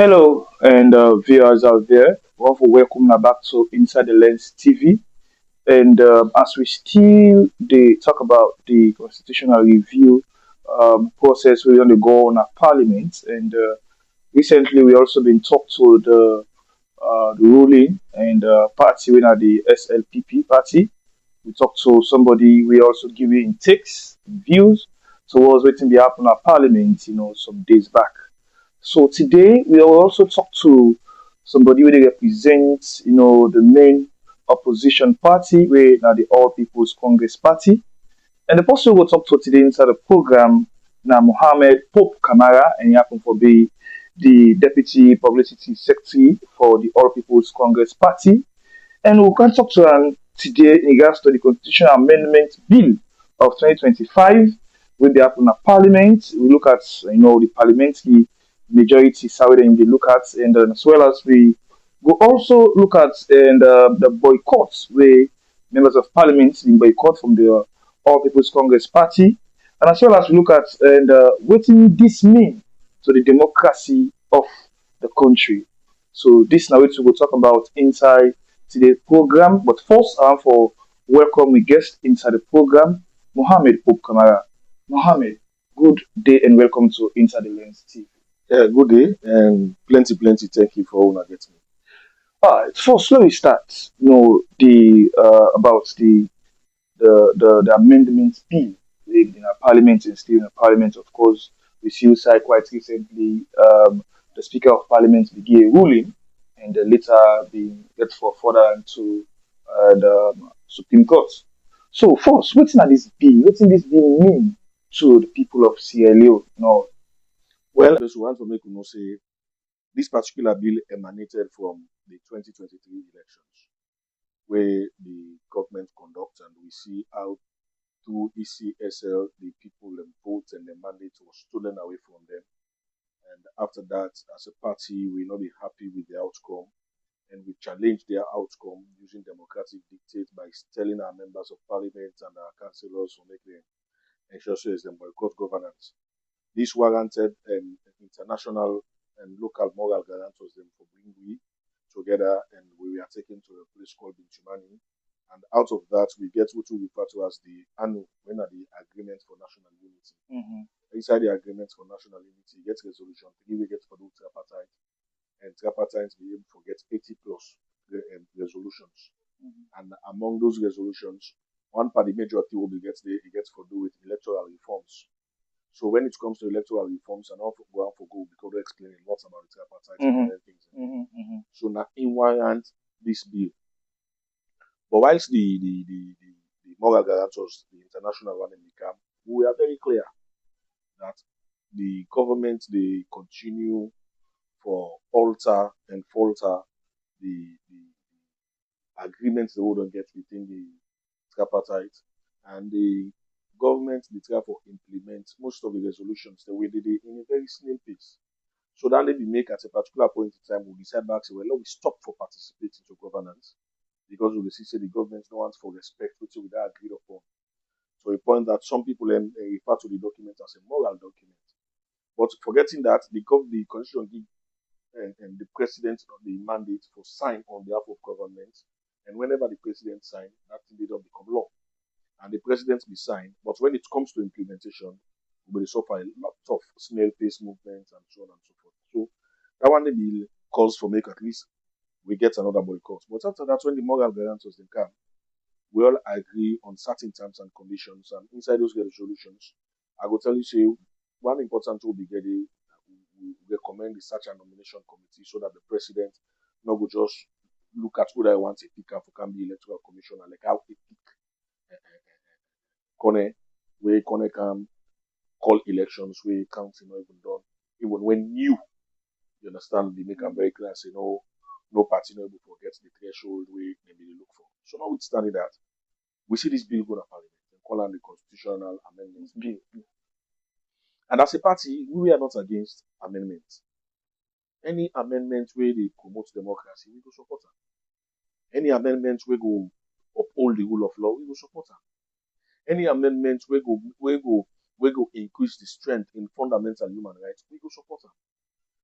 Hello, and viewers out there. We want to welcome you back to Inside the Lens TV. And as we still they talk about the constitutional review process we want to go on our parliament, and recently we also been talked to the ruling and party, winner the SLPP party. We talked to somebody. We also give you takes, views towards waiting the happen at parliament, some days back. So today we will also talk to somebody who they represent, the main opposition party, where now the All People's Congress Party. And the person we'll talk to today inside the program now Mohammed Pope Kamara, and he happen to be the Deputy Publicity Secretary for the All People's Congress Party. And we can talk to him today in regards to the Constitutional Amendment Bill of 2025, will be happening at Parliament. We look at the parliamentary majority, how they look at, and as well as we will also look at and the boycotts where members of Parliament in boycott from the All People's Congress Party, and as well as we look at and what this mean to the democracy of the country. So this now we will talk about inside today's program. But first, I want for welcome we guest inside the program, Mohammed Pope Kamara. Mohammed, good day and welcome to Inside the Lens TV. Yeah, good day and plenty. Thank you for all getting me. First, let me start. The about the amendment bill in our parliament and still in the parliament. Of course, we see side quite recently. The Speaker of Parliament began a ruling, and later being get for further into the Supreme Court. So first, what's in this bill? What's in this bill mean to the people of Sierra Leone? No. Well, I just want to make you know say this particular bill emanated from the 2023 elections, where the government conduct and we see how through ECSL the people vote and the mandate was stolen away from them. And after that, as a party, we not be happy with the outcome and we challenge their outcome using democratic dictate by telling our members of parliament and our councillors to make them ensure so as them boycott governance. This warranted international and local moral guarantors them for bringing we together and we were taken to a place called Binchumani. And out of that, we get what we refer to as the ANU, when are the Agreement for National Unity. Mm-hmm. Inside the Agreement for National Unity, get resolution 3, we get for the tripartite, and tripartite be able to get 80 plus resolutions. Mm-hmm. And among those resolutions, one part the majority will be gets it gets for do with electoral reforms. So when it comes to electoral reforms, and also go out for go because they explain a lot about the tripartite Mm-hmm. and other things. Mm-hmm. So now in one hand, this bill. But whilst the moral guarantors, the international one in the camp, we are very clear that the government they continue for alter and falter the agreements they wouldn't get within the tripartite and the government they try for implement most of the resolutions the way they did in a very snail pace. So that they be make at a particular point in time, we decide back, say, well, let we stop for participating to governance because we see say the government no wants for respect, which we that agreed upon. So a point that some people refer to the document as a moral document. But forgetting that the constitution give and the president of the mandate for sign on behalf of government, and whenever the president sign, that thing they don't become law. And the president be signed, but when it comes to implementation, we will suffer a lot of snail pace movements and so on and so forth. So that one bill calls for make at least we get another boycott. But after that, when the moral guarantors they come, we all agree on certain terms and conditions. And inside those resolutions, I will tell you say one important will be getting we recommend the search and nomination committee so that the president not go just look at who I want to pick up for can be electoral commissioner, like how he pick Kone, where Kone can call elections, where counting not even done, even when new, you understand, they make them very clear, say no party no able to forget the threshold where maybe they look for. So notwithstanding that, we see this bill go to parliament and call on the constitutional amendments bill. And as a party, we are not against amendments. Any amendment where they promote democracy, we go support them. Any amendment where go uphold the rule of law, we go support them. Any amendment where go increase the strength in fundamental human rights, we go support them.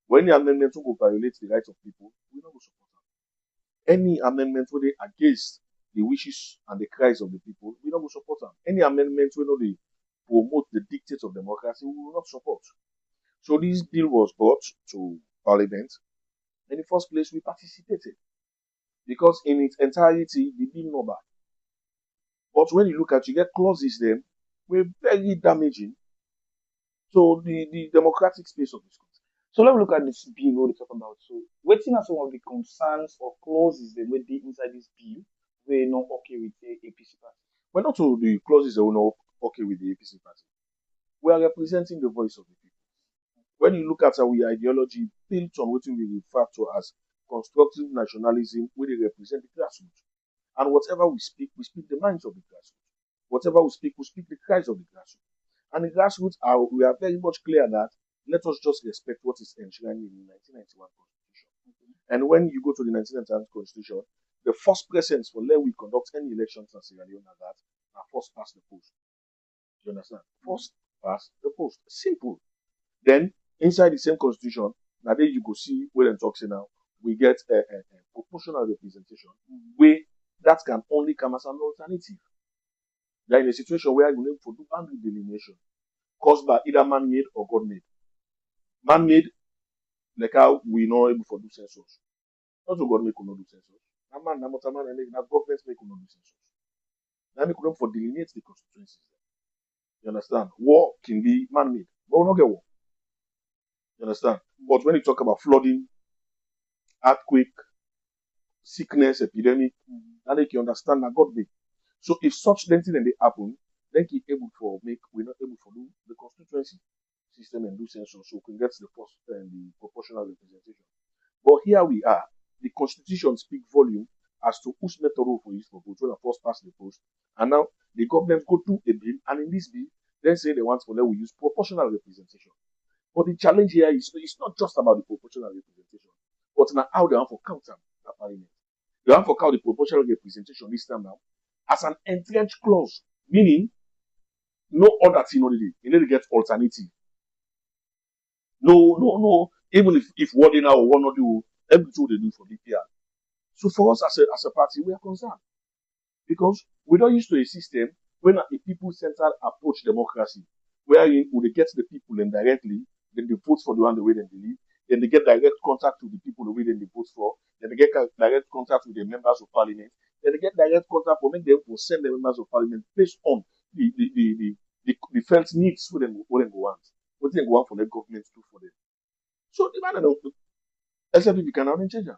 When any amendment will violate the rights of people, we not go support them. Any amendment where they against the wishes and the cries of the people, we not go support them. Any amendment where they promote the dictates of democracy, we will not support. So this bill was brought to Parliament. In the first place, we participated because in its entirety, the bill not bad. But when you look at, you get clauses them were very damaging to the democratic space of this country. So let's look at this bill what we talk about. So waiting are some of the concerns or clauses that will be inside this bill we're not okay with the APC party. We're not to the clauses that we're not okay with the APC party. We are representing the voice of the people. When you look at our ideology built on what we refer to as constructive nationalism, where they represent the grassroots. And whatever we speak the minds of the grassroots. Whatever we speak the cries of the grassroots. And the grassroots we are very much clear that let us just respect what is enshrined in the 1991 Constitution. And when you go to the 1991 Constitution, the first presence for where we conduct any elections in Sierra Leone are that are first past the post. Do you understand? First past the post. Simple. Then inside the same constitution, now there you go see where I'm talking now. We get a proportional representation where that can only come as an alternative. They're in a situation where you need to do boundary delineation caused by either man-made or God-made. Man-made, like how we know able to do census. Not to God-made could not do census. Now man, now government make could not do census. Now we could for delineate the constituencies. You understand? War can be man-made, but we'll not get war. You understand? But when you talk about flooding, earthquake, sickness, epidemic, then they can understand that God made. So if such thing they happen, then we're not able to do the constituency system and do census, so we can get the first and the proportional representation. But here we are. The constitution speak volume as to whose method for use for vote when I first pass the post. And now the government go to a bill, and in this bill, then say they want for let we use proportional representation. But the challenge here is it's not just about the proportional representation, but now how they want for count them at parliament. They want for count the proportional representation this time now as an entrenched clause, meaning no other thing only. You need to get alternative. No. Even if one day now or one or do everything they do for DPR. So for us as a party, we are concerned because we don't used to a system when a people-centered approach democracy, where we get the people indirectly, then they vote for the one the way they believe, then they get direct contact with the people the way they vote for, then they get direct contact with the members of parliament, then they get direct contact for make them to send the members of parliament based on the felt needs for them what they go want. What they go want for the government to do for them. So the man don't except if you cannot change them.